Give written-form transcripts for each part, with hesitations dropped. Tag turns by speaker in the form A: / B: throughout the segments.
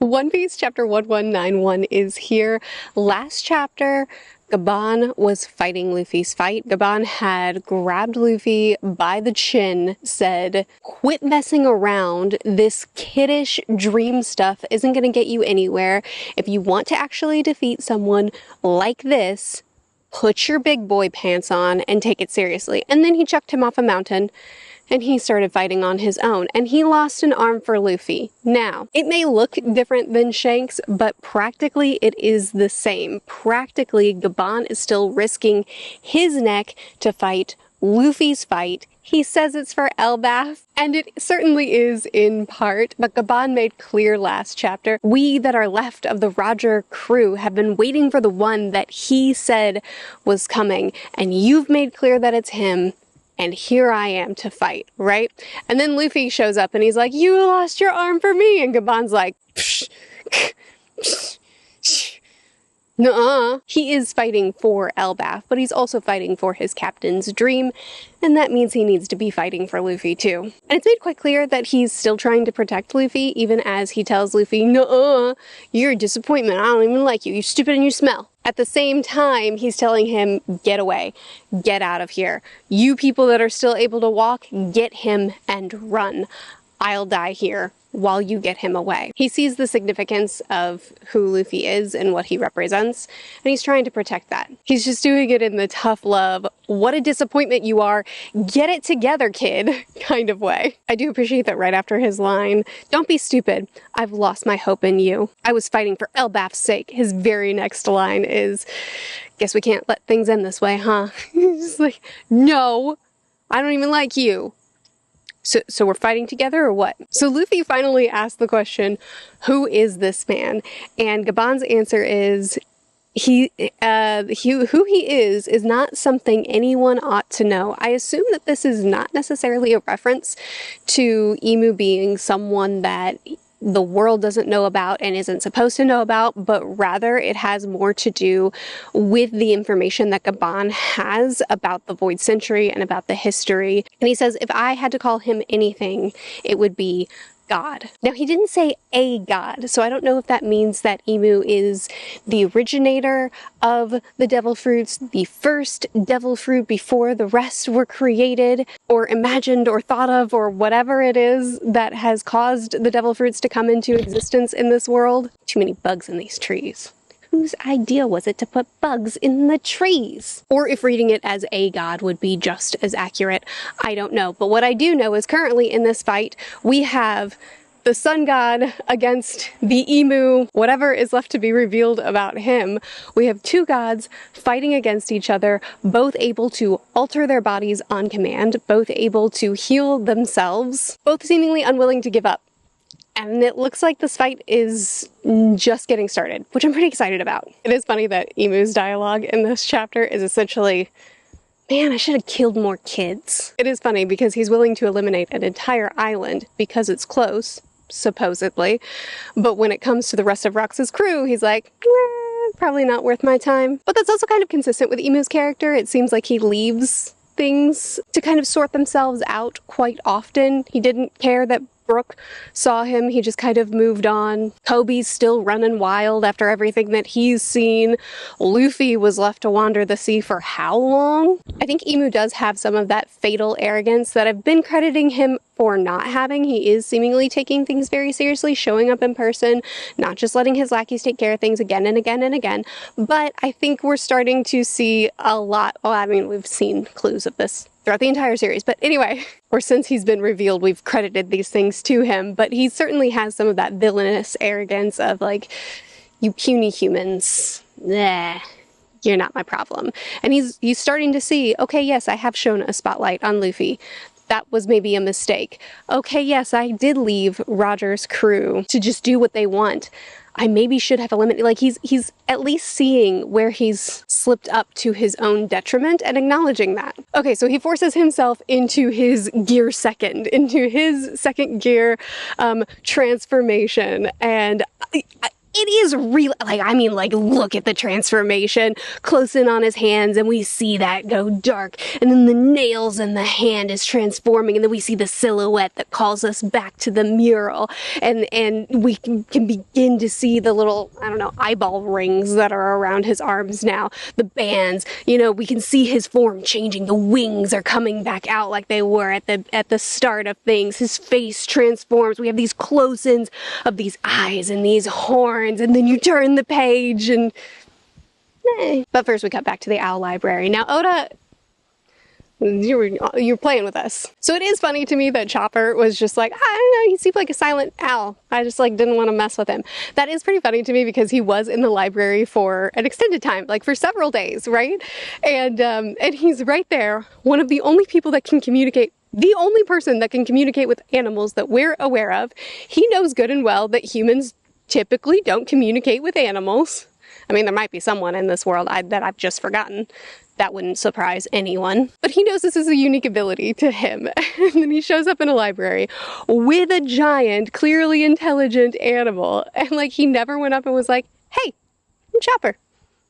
A: One Piece chapter 1191 is here. Last chapter, Gaban was fighting Luffy's fight. Gaban had grabbed Luffy by the chin, said, "Quit messing around. This kiddish dream stuff isn't going to get you anywhere. If you want to actually defeat someone like this, put your big boy pants on and take it seriously." And then he chucked him off a mountain and he started fighting on his own, and he lost an arm for Luffy. Now, it may look different than Shanks, but practically it is the same. Practically, Gaban is still risking his neck to fight Luffy's fight. He says it's for Elbaf, and it certainly is in part, but Gaban made clear last chapter, we that are left of the Roger crew have been waiting for the one that he said was coming, and you've made clear that it's him. And here I am to fight, right? And then Luffy shows up and he's like, "You lost your arm for me." And Gaban's like, "Psh, psh, psh." Nuh-uh. He is fighting for Elbaf, but he's also fighting for his captain's dream, and that means he needs to be fighting for Luffy too. And it's made quite clear that he's still trying to protect Luffy, even as he tells Luffy, "Nuh-uh, you're a disappointment, I don't even like you, you're stupid and you smell." At the same time, he's telling him, get away, get out of here. You people that are still able to walk, get him and run. I'll die here while you get him away. He sees the significance of who Luffy is and what he represents, and he's trying to protect that. He's just doing it in the tough love, what a disappointment you are, get it together, kid, kind of way. I do appreciate that right after his line, "Don't be stupid, I've lost my hope in you. I was fighting for Elbaf's sake." His very next line is, "Guess we can't let things end this way, huh?" He's like, "No, I don't even like you. So we're fighting together or what?" So Luffy finally asked the question, who is this man? And Gaban's answer is, who he is not something anyone ought to know. I assume that this is not necessarily a reference to Imu being someone that the world doesn't know about and isn't supposed to know about, but rather it has more to do with the information that Gaban has about the Void Century and about the history. And he says, if I had to call him anything, it would be God. Now, he didn't say a god, so I don't know if that means that Imu is the originator of the devil fruits, the first devil fruit before the rest were created, or imagined, or thought of, or whatever it is that has caused the devil fruits to come into existence in this world. Too many bugs in these trees. Whose idea was it to put bugs in the trees? Or if reading it as a god would be just as accurate, I don't know. But what I do know is currently in this fight, we have the sun god against the Imu, whatever is left to be revealed about him. We have two gods fighting against each other, both able to alter their bodies on command, both able to heal themselves, both seemingly unwilling to give up. And it looks like this fight is just getting started, which I'm pretty excited about. It is funny that Imu's dialogue in this chapter is essentially, "Man, I should have killed more kids." It is funny because he's willing to eliminate an entire island because it's close, supposedly. But when it comes to the rest of Rox's crew, he's like, probably not worth my time. But that's also kind of consistent with Imu's character. It seems like he leaves things to kind of sort themselves out quite often. He didn't care that Brook saw him, he just kind of moved on. Kobe's still running wild after everything that he's seen. Luffy was left to wander the sea for how long? I think Imu does have some of that fatal arrogance that I've been crediting him for not having. He is seemingly taking things very seriously, showing up in person, not just letting his lackeys take care of things again and again and again. But I think we're starting to see a lot, well, I mean, we've seen clues of this throughout the entire series, but anyway, or since he's been revealed, we've credited these things to him, but he certainly has some of that villainous arrogance of like, you puny humans, nah, you're not my problem. And he's starting to see, okay, yes, I have shone a spotlight on Luffy. That was maybe a mistake. Okay, yes, I did leave Roger's crew to just do what they want. I maybe should have eliminated, like he's at least seeing where he's slipped up to his own detriment and acknowledging that. Okay, so he forces himself into his second gear transformation, and it is real. Like, I mean, like, look at the transformation close in on his hands, and we see that go dark, and then the nails in the hand is transforming, and then we see the silhouette that calls us back to the mural, and we can begin to see the little, I don't know, eyeball rings that are around his arms now, the bands, you know, we can see his form changing, the wings are coming back out like they were at the start of things, his face transforms, we have these close-ins of these eyes and these horns, and then you turn the page and But first we cut back to the owl library. Now Oda, you're playing with us. So it is funny to me that Chopper was just like, I don't know, he seemed like a silent owl. I just like didn't want to mess with him. That is pretty funny to me because he was in the library for an extended time, like for several days, right? And he's right there, one of the only people that can communicate, the only person that can communicate with animals that we're aware of. He knows good and well that humans typically don't communicate with animals. I mean, there might be someone in this world that I've just forgotten. That wouldn't surprise anyone. But he knows this is a unique ability to him. And then he shows up in a library with a giant, clearly intelligent animal. And like, he never went up and was like, hey, I'm Chopper.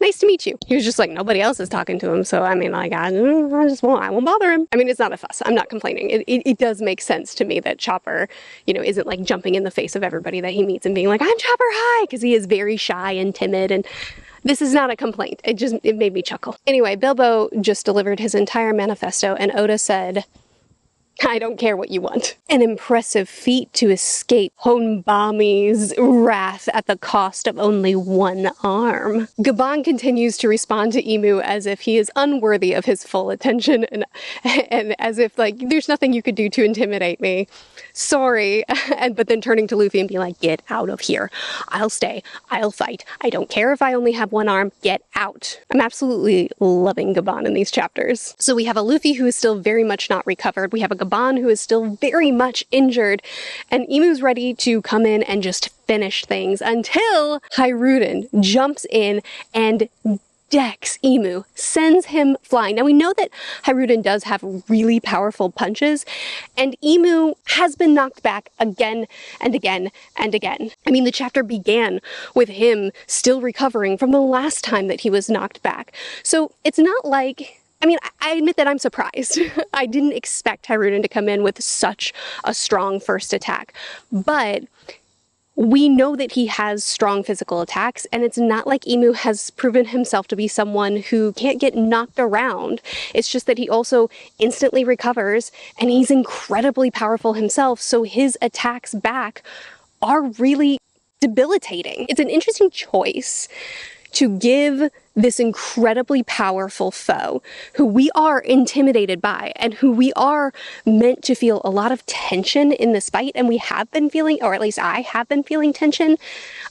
A: Nice to meet you. He was just like, nobody else is talking to him. So I mean, like, I won't bother him. I mean, it's not a fuss. I'm not complaining. It does make sense to me that Chopper, you know, isn't like jumping in the face of everybody that he meets and being like, I'm Chopper, hi, because he is very shy and timid, and this is not a complaint. It made me chuckle. Anyway, Bilbo just delivered his entire manifesto, and Oda said, I don't care what you want. An impressive feat to escape Honbami's wrath at the cost of only one arm. Gabon continues to respond to Emu as if he is unworthy of his full attention and as if like, there's nothing you could do to intimidate me. Sorry. But then turning to Luffy and being like, get out of here. I'll stay. I'll fight. I don't care if I only have one arm. Get out. I'm absolutely loving Gabon in these chapters. So we have a Luffy who is still very much not recovered. We have a Gabon who is still very much injured, and Emu's ready to come in and just finish things until Hiruden jumps in and decks Emu, sends him flying. Now we know that Hiruden does have really powerful punches, and Emu has been knocked back again and again and again. I mean, the chapter began with him still recovering from the last time that he was knocked back. So it's not like, I mean, I admit that I'm surprised. I didn't expect Hiruden to come in with such a strong first attack, but we know that he has strong physical attacks, and it's not like Emu has proven himself to be someone who can't get knocked around. It's just that he also instantly recovers, and he's incredibly powerful himself, so his attacks back are really debilitating. It's an interesting choice to give this incredibly powerful foe, who we are intimidated by, and who we are meant to feel a lot of tension in this fight, and we have been feeling, or at least I have been feeling tension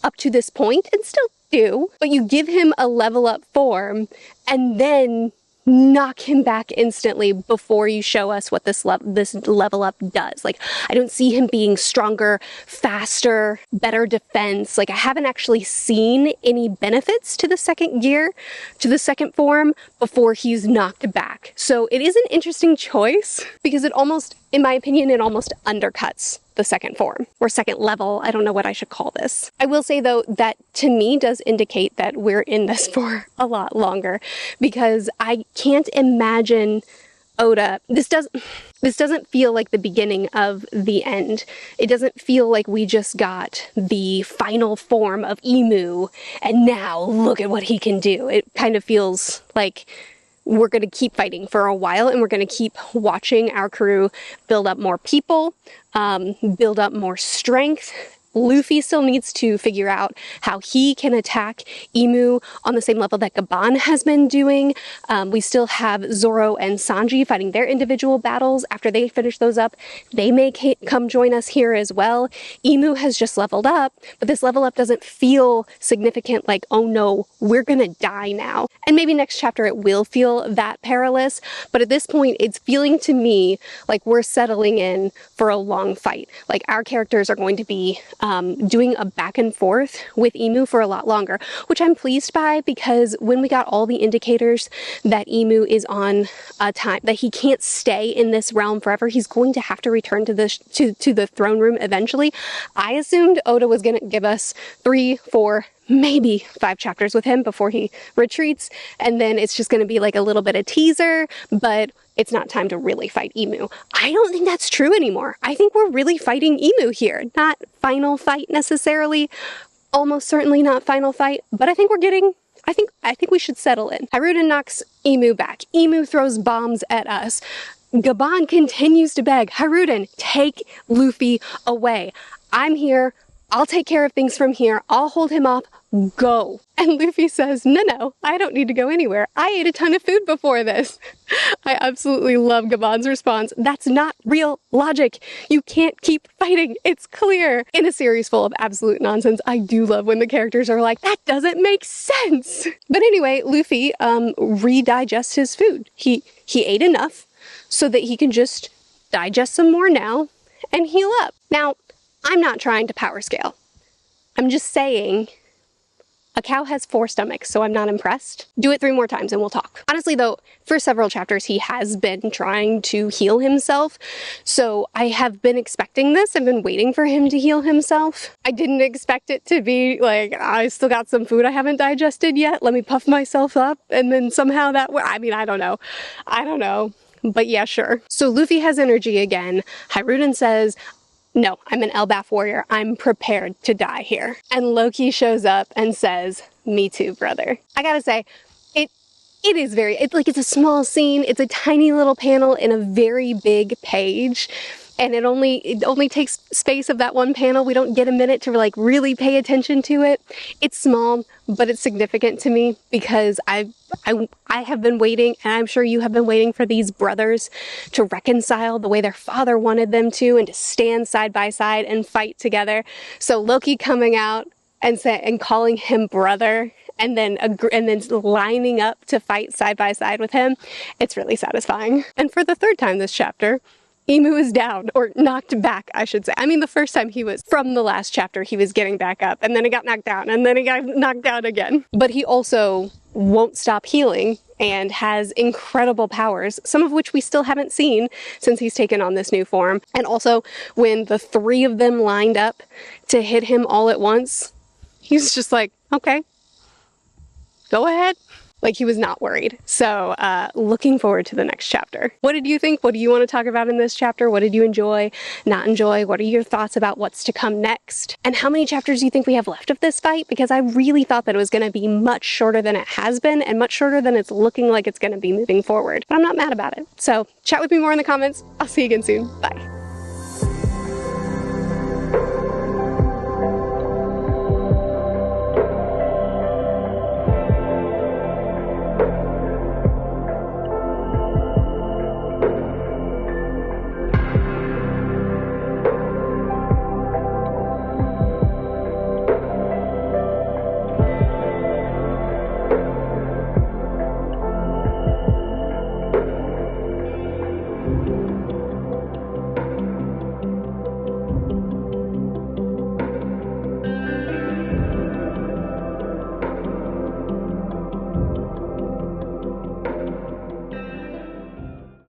A: up to this point, and still do, but you give him a level up form, and then knock him back instantly before you show us what this level up does. Like, I don't see him being stronger, faster, better defense. Like, I haven't actually seen any benefits to the second gear, to the second form, before he's knocked back. So it is an interesting choice because it almost, in my opinion, it almost undercuts the second form, or second level. I don't know what I should call this. I will say though, that to me does indicate that we're in this for a lot longer, because I can't imagine Oda, this doesn't feel like the beginning of the end. It doesn't feel like we just got the final form of Emu, and now look at what he can do. It kind of feels like we're going to keep fighting for a while, and we're going to keep watching our crew build up more people, build up more strength. Luffy still needs to figure out how he can attack Emu on the same level that Gabon has been doing. We still have Zoro and Sanji fighting their individual battles. After they finish those up, they may come join us here as well. Emu has just leveled up, but this level up doesn't feel significant, like, oh no, we're gonna die now. And maybe next chapter it will feel that perilous, but at this point it's feeling to me like we're settling in for a long fight. Like, our characters are going to be doing a back and forth with Imu for a lot longer, which I'm pleased by, because when we got all the indicators that Imu is on a time, that he can't stay in this realm forever, he's going to have to return to the throne room eventually, I assumed Oda was going to give us 3, 4, maybe 5 chapters with him before he retreats, and then it's just going to be like a little bit of teaser, but it's not time to really fight Imu. I don't think that's true anymore. I think we're really fighting Imu here. Not final fight necessarily, almost certainly not final fight, but I think we're getting, I think we should settle in. Hiruden knocks Imu back. Imu throws bombs at us. Gaban continues to beg, Hiruden, take Luffy away. I'm here. I'll take care of things from here. I'll hold him off. Go. And Luffy says, no, I don't need to go anywhere. I ate a ton of food before this. I absolutely love Gaban's response. That's not real logic. You can't keep fighting. It's clear. In a series full of absolute nonsense, I do love when the characters are like, that doesn't make sense. But anyway, Luffy redigests his food. He ate enough so that he can just digest some more now and heal up. Now, I'm not trying to power scale. I'm just saying a cow has 4 stomachs, so I'm not impressed. Do it 3 more times and we'll talk. Honestly though, for several chapters he has been trying to heal himself, so I have been expecting this. I've been waiting for him to heal himself. I didn't expect it to be like, I still got some food I haven't digested yet, let me puff myself up, and then somehow that, I mean, I don't know. But yeah, sure. So Luffy has energy again. Hiruden says, no, I'm an Elbaf warrior. I'm prepared to die here. And Loki shows up and says, me too, brother. I gotta say, it is very, it's a small scene. It's a tiny little panel in a very big page. And it only takes space of that one panel. We don't get a minute to like really pay attention to it. It's small, but it's significant to me because I have been waiting, and I'm sure you have been waiting for these brothers to reconcile the way their father wanted them to, and to stand side by side and fight together. So Loki coming out and calling him brother, and then lining up to fight side by side with him, it's really satisfying. And for the 3rd time this chapter, Imu is down, or knocked back, I should say. I mean, the first time from the last chapter, he was getting back up, and then he got knocked down, and then he got knocked down again. But he also won't stop healing, and has incredible powers, some of which we still haven't seen since he's taken on this new form. And also, when the 3 of them lined up to hit him all at once, he's just like, okay, go ahead. Like, he was not worried. So, looking forward to the next chapter. What did you think? What do you want to talk about in this chapter? What did you enjoy, not enjoy? What are your thoughts about what's to come next? And how many chapters do you think we have left of this fight? Because I really thought that it was going to be much shorter than it has been, and much shorter than it's looking like it's going to be moving forward. But I'm not mad about it. So, chat with me more in the comments. I'll see you again soon. Bye.